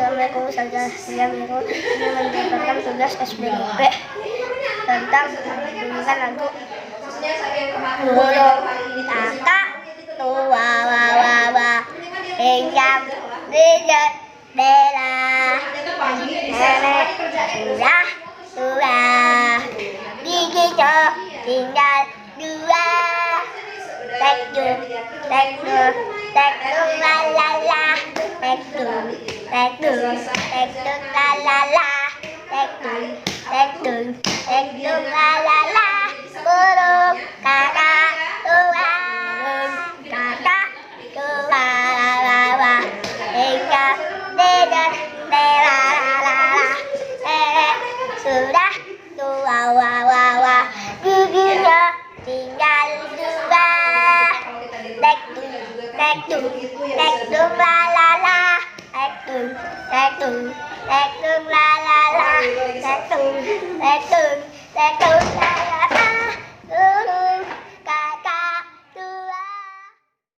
Assalamualaikum Ustazah. Saya Mirul ini menjabarkan tugas SBKP tentang bunyikan lagu burung kakak tua wawa hingga tidak bela nenek sudah tua giginya tinggal dua tekduk tekduk tekduk lalala tekduk tekduk tekduk lalala tekduk tekduk tekduk lalala burung kakak tua wawa hingga tidak bela nenek sudah tua wawa giginya tinggal dua tekduk tekduk lalala tekduk tekduk tekduk lalala tekduk tekduk tekduk lalala.